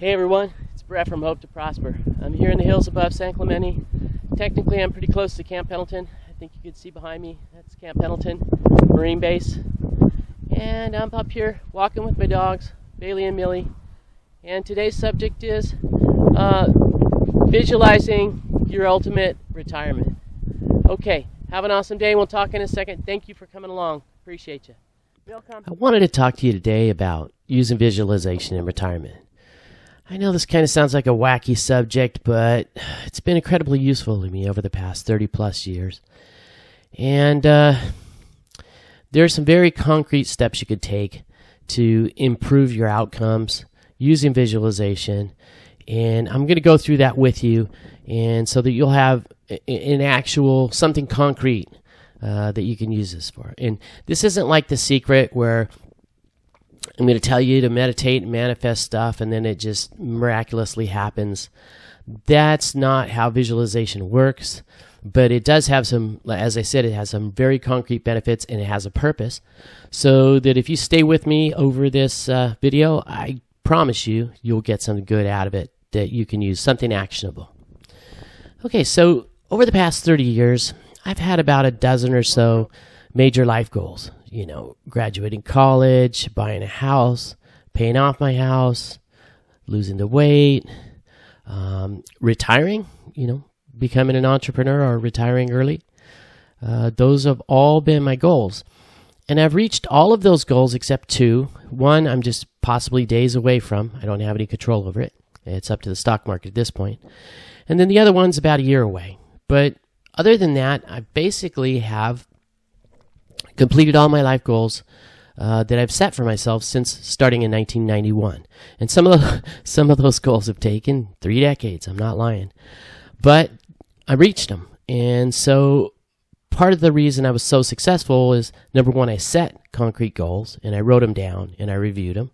Hey everyone, it's Brett from Hope to Prosper. I'm here in the hills above San Clemente. Technically, I'm pretty close to Camp Pendleton. I think you can see behind me, that's Camp Pendleton, Marine Base. And I'm up here walking with my dogs, Bailey and Millie. And today's subject is visualizing your ultimate retirement. Okay, have an awesome day. We'll talk in a second. Thank you for coming along. Appreciate you. I wanted to talk to you today about using visualization in retirement. I know this kind of sounds like a wacky subject, but it's been incredibly useful to me over the past 30 plus years. And there are some very concrete steps you could take to improve your outcomes using visualization. And I'm going to go through that with you, and so that you'll have an actual, something concrete that you can use this for. And this isn't like The Secret where I'm going to tell you to meditate and manifest stuff and then it just miraculously happens. That's not how visualization works, but it does have some, as I said, it has some very concrete benefits and it has a purpose. So that if you stay with me over this video, I promise you, you'll get something good out of it that you can use, something actionable. Okay, so over the past 30 years, I've had about a dozen or so major life goals. You know, graduating college, buying a house, paying off my house, losing the weight, retiring, becoming an entrepreneur or retiring early. Those have all been my goals. And I've reached all of those goals except two. One, I'm just possibly days away from. I don't have any control over it. It's up to the stock market at this point. And then the other one's about a year away. But other than that, I basically have completed all my life goals that I've set for myself since starting in 1991. And some of those goals have taken 3 decades. I'm not lying. But I reached them. And so part of the reason I was so successful is, number one, I set concrete goals and I wrote them down and I reviewed them.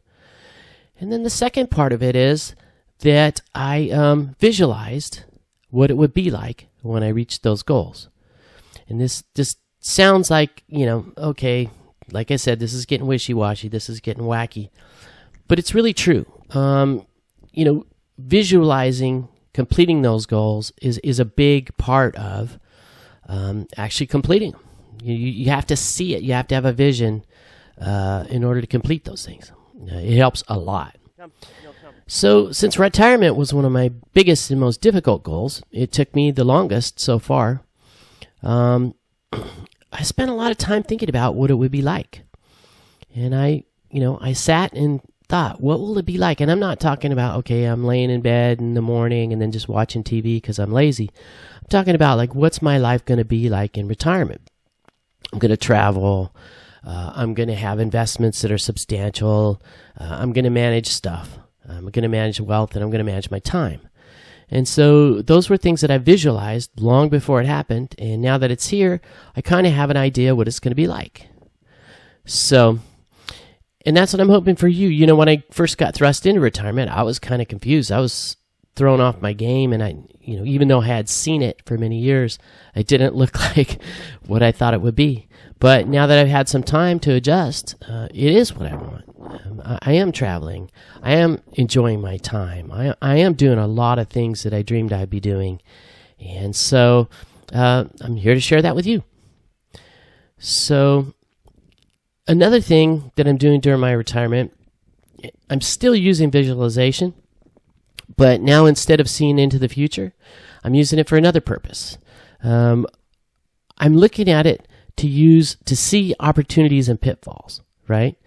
And then the second part of it is that I visualized what it would be like when I reached those goals. And this sounds like, okay, like I said, this is getting wishy-washy, this is getting wacky, but it's really true. Visualizing, completing those goals is a big part of actually completing them. You have to see it. You have to have a vision in order to complete those things. It helps a lot. So since retirement was one of my biggest and most difficult goals, it took me the longest so far. I spent a lot of time thinking about what it would be like. And I sat and thought, what will it be like? And I'm not talking about, okay, I'm laying in bed in the morning and then just watching TV because I'm lazy. I'm talking about, like, what's my life going to be like in retirement? I'm going to travel. I'm going to have investments that are substantial. I'm going to manage stuff. I'm going to manage wealth, and I'm going to manage my time. And so those were things that I visualized long before it happened. And now that it's here, I kind of have an idea what it's going to be like. So, and that's what I'm hoping for you. When I first got thrust into retirement, I was kind of confused. I was thrown off my game. And I, even though I had seen it for many years, it didn't look like what I thought it would be. But now that I've had some time to adjust, it is what I want. I am traveling. I am enjoying my time. I am doing a lot of things that I dreamed I'd be doing. And so I'm here to share that with you. So another thing that I'm doing during my retirement, I'm still using visualization, but now instead of seeing into the future, I'm using it for another purpose. I'm looking at it to see opportunities and pitfalls, right?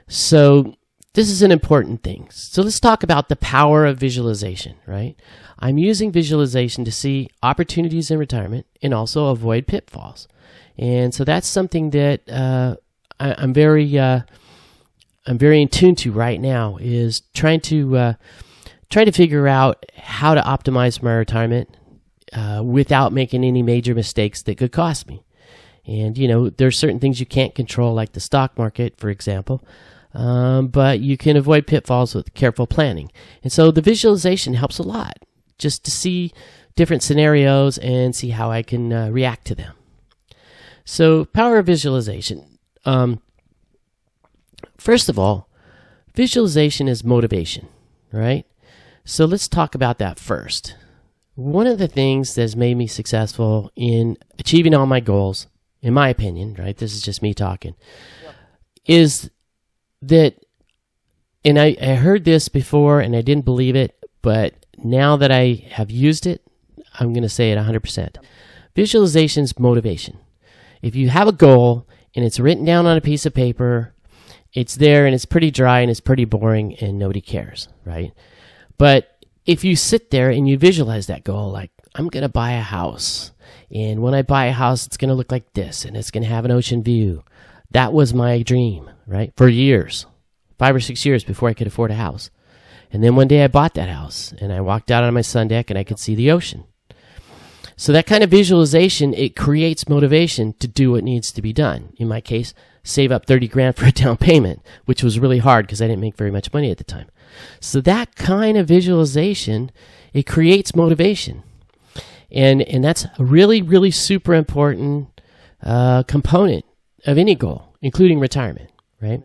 So this is an important thing. So let's talk about the power of visualization, right? I'm using visualization to see opportunities in retirement and also avoid pitfalls. And so that's something that I'm very in tune to right now, is trying to figure out how to optimize my retirement without making any major mistakes that could cost me. And, there's certain things you can't control, like the stock market, for example, but you can avoid pitfalls with careful planning. And so the visualization helps a lot, just to see different scenarios and see how I can react to them. So power of visualization. First of all, visualization is motivation, right? So let's talk about that first. One of the things that has made me successful in achieving all my goals, in my opinion, right, this is just me talking, is that, and I heard this before and I didn't believe it, but now that I have used it, I'm going to say it 100%. Visualization's motivation. If you have a goal and it's written down on a piece of paper, it's there and it's pretty dry and it's pretty boring and nobody cares, right? But if you sit there and you visualize that goal, like, I'm going to buy a house, and when I buy a house, it's going to look like this, and it's going to have an ocean view. That was my dream, right? For years, 5 or 6 years before I could afford a house. And then one day I bought that house, and I walked out on my sun deck, and I could see the ocean. So that kind of visualization, it creates motivation to do what needs to be done. In my case, save up 30 grand for a down payment, which was really hard because I didn't make very much money at the time. So that kind of visualization, it creates motivation. And that's a really, really super important component of any goal, including retirement, right?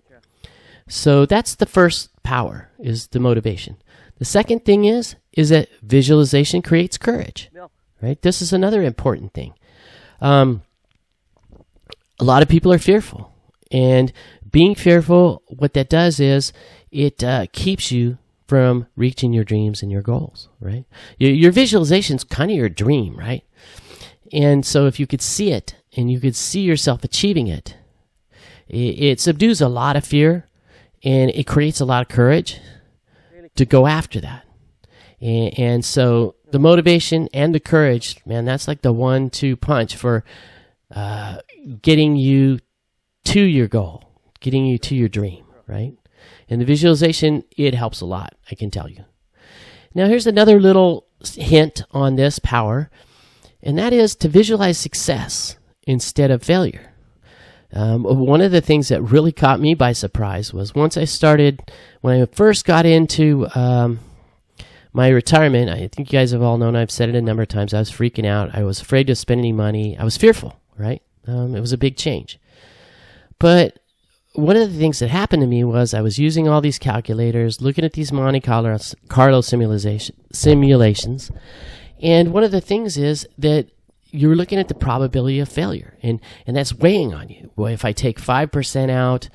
So that's the first power, is the motivation. The second thing is that visualization creates courage, right? This is another important thing. A lot of people are fearful. And being fearful, what that does is it keeps you from reaching your dreams and your goals, right? Your visualization's kind of your dream, right? And so if you could see it and you could see yourself achieving it, it subdues a lot of fear and it creates a lot of courage to go after that. And so the motivation and the courage, man, that's like the 1-2 punch for getting you to your goal, getting you to your dream, right? And the visualization, it helps a lot, I can tell you. Now, here's another little hint on this power, and that is to visualize success instead of failure. One of the things that really caught me by surprise was when I first got into my retirement, I think you guys have all known, I've said it a number of times, I was freaking out. I was afraid to spend any money. I was fearful, right? It was a big change. But one of the things that happened to me was I was using all these calculators, looking at these Monte Carlo simulations, and one of the things is that you're looking at the probability of failure, and that's weighing on you. Well, if I take 5% out,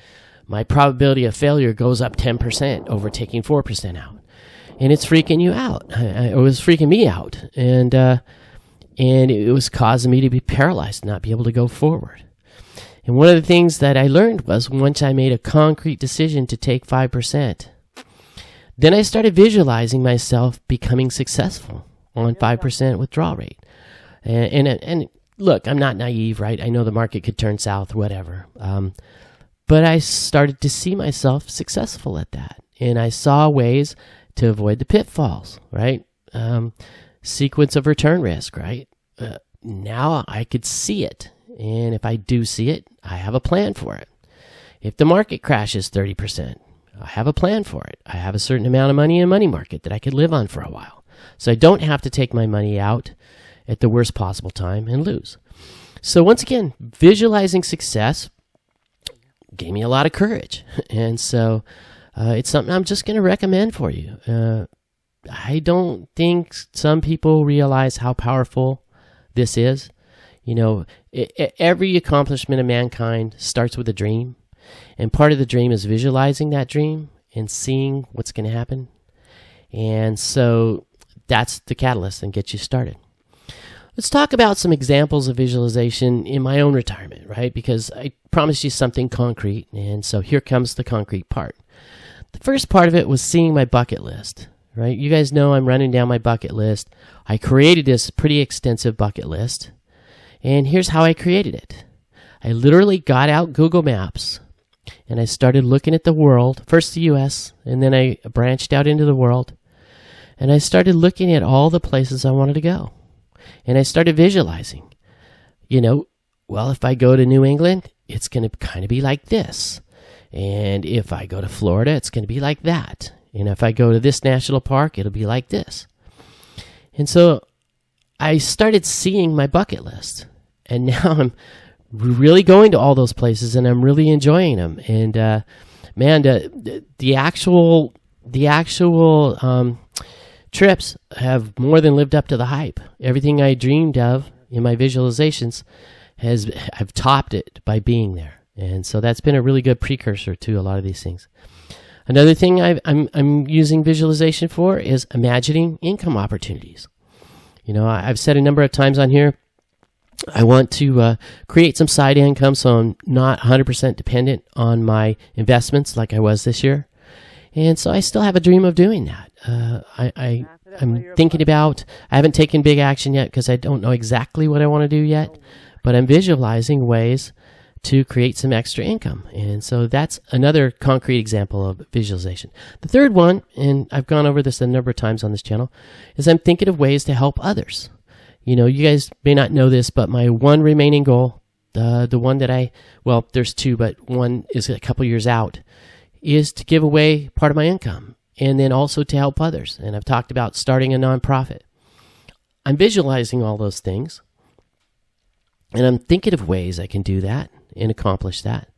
my probability of failure goes up 10% over taking 4% out, and it's freaking you out. It was freaking me out, and it was causing me to be paralyzed, not be able to go forward. And one of the things that I learned was once I made a concrete decision to take 5%, then I started visualizing myself becoming successful on 5% withdrawal rate. And look, I'm not naive, right? I know the market could turn south, whatever. But I started to see myself successful at that. And I saw ways to avoid the pitfalls, right? Sequence of return risk, right? Now I could see it. And if I do see it, I have a plan for it. If the market crashes 30%, I have a plan for it. I have a certain amount of money in a money market that I could live on for a while. So I don't have to take my money out at the worst possible time and lose. So once again, visualizing success gave me a lot of courage. And so it's something I'm just going to recommend for you. I don't think some people realize how powerful this is. You know, every accomplishment of mankind starts with a dream. And part of the dream is visualizing that dream and seeing what's going to happen. And so that's the catalyst and gets you started. Let's talk about some examples of visualization in my own retirement, right? Because I promised you something concrete. And so here comes the concrete part. The first part of it was seeing my bucket list, right? You guys know I'm running down my bucket list. I created this pretty extensive bucket list. And here's how I created it. I literally got out Google Maps and I started looking at the world, first the US, and then I branched out into the world. And I started looking at all the places I wanted to go. And I started visualizing, well, if I go to New England, it's going to kind of be like this. And if I go to Florida, it's going to be like that. And if I go to this national park, it'll be like this. And so I started seeing my bucket list. And now I'm really going to all those places, and I'm really enjoying them. And man, the actual trips have more than lived up to the hype. Everything I dreamed of in my visualizations I've topped it by being there. And so that's been a really good precursor to a lot of these things. Another thing I'm using visualization for is imagining income opportunities. You know, I've said a number of times on here, I want to create some side income so I'm not 100% dependent on my investments like I was this year. And so I still have a dream of doing that. I'm thinking about, I haven't taken big action yet because I don't know exactly what I want to do yet, but I'm visualizing ways to create some extra income. And so that's another concrete example of visualization. The third one, and I've gone over this a number of times on this channel, is I'm thinking of ways to help others. You know, you guys may not know this, but my one remaining goal, the one that well, there's two, but one is a couple years out, is to give away part of my income and then also to help others. And I've talked about starting a nonprofit. I'm visualizing all those things, and I'm thinking of ways I can do that and accomplish that.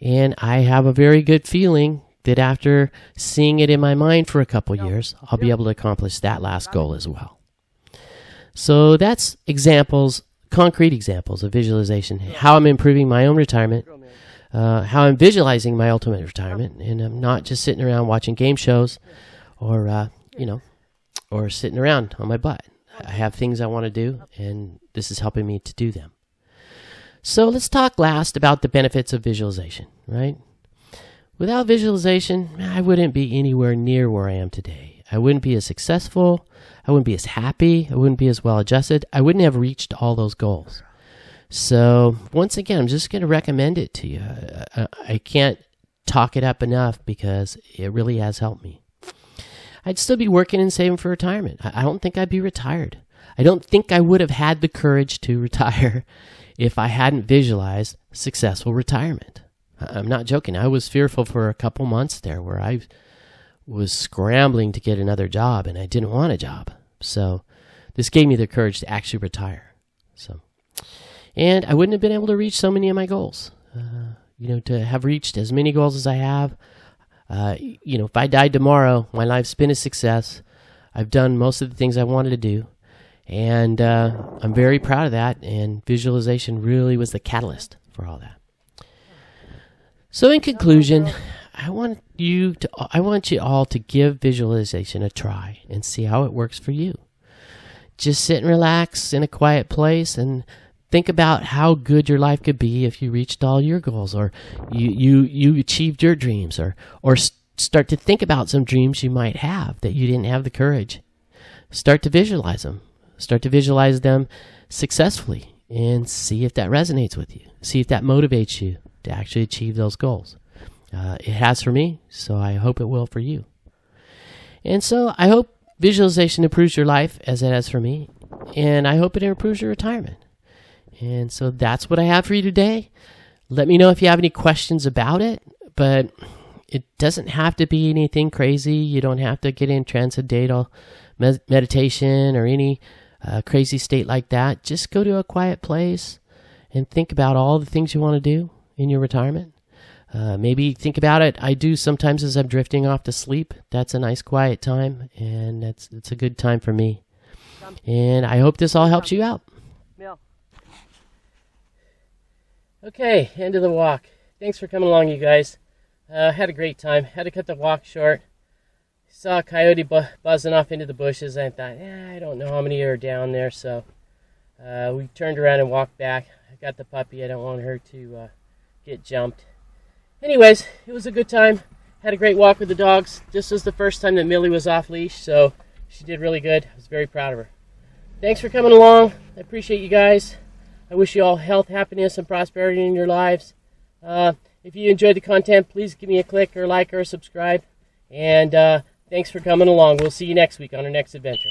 And I have a very good feeling that after seeing it in my mind for a couple years, I'll be able to accomplish that last goal as well. So that's examples, concrete examples of visualization, how I'm improving my own retirement, how I'm visualizing my ultimate retirement, and I'm not just sitting around watching game shows or, or sitting around on my butt. I have things I want to do, and this is helping me to do them. So let's talk last about the benefits of visualization, right? Without visualization, I wouldn't be anywhere near where I am today. I wouldn't be as successful. I wouldn't be as happy. I wouldn't be as well adjusted. I wouldn't have reached all those goals. So once again, I'm just going to recommend it to you. I can't talk it up enough because it really has helped me. I'd still be working and saving for retirement. I don't think I'd be retired. I don't think I would have had the courage to retire if I hadn't visualized successful retirement. I'm not joking. I was fearful for a couple months there where I was scrambling to get another job and I didn't want a job. So this gave me the courage to actually retire. And I wouldn't have been able to reach so many of my goals. To have reached as many goals as I have. If I died tomorrow, my life's been a success. I've done most of the things I wanted to do. And I'm very proud of that, and visualization really was the catalyst for all that. So in conclusion, I want you all to give visualization a try and see how it works for you. Just sit and relax in a quiet place and think about how good your life could be if you reached all your goals, or you achieved your dreams, or start to think about some dreams you might have that you didn't have the courage. Start to visualize them. Start to visualize them successfully and see if that resonates with you. See if that motivates you to actually achieve those goals. It has for me, so I hope it will for you. And so I hope visualization improves your life as it has for me, and I hope it improves your retirement. And so that's what I have for you today. Let me know if you have any questions about it, but it doesn't have to be anything crazy. You don't have to get in transcendental meditation or any crazy state like that. Just go to a quiet place and think about all the things you want to do in your retirement. Maybe think about it. I do sometimes as I'm drifting off to sleep. That's a nice quiet time, and it's a good time for me. And I hope this all helps you out. Okay, end of the walk. Thanks for coming along, you guys. Had a great time. Had to cut the walk short. Saw a coyote buzzing off into the bushes. I thought, I don't know how many are down there, so we turned around and walked back. I got the puppy. I don't want her to get jumped. Anyways, it was a good time. Had a great walk with the dogs. This was the first time that Millie was off leash, so she did really good. I was very proud of her. Thanks for coming along. I appreciate you guys. I wish you all health, happiness, and prosperity in your lives. If you enjoyed the content, please give me a click or like or subscribe. And thanks for coming along. We'll see you next week on our next adventure.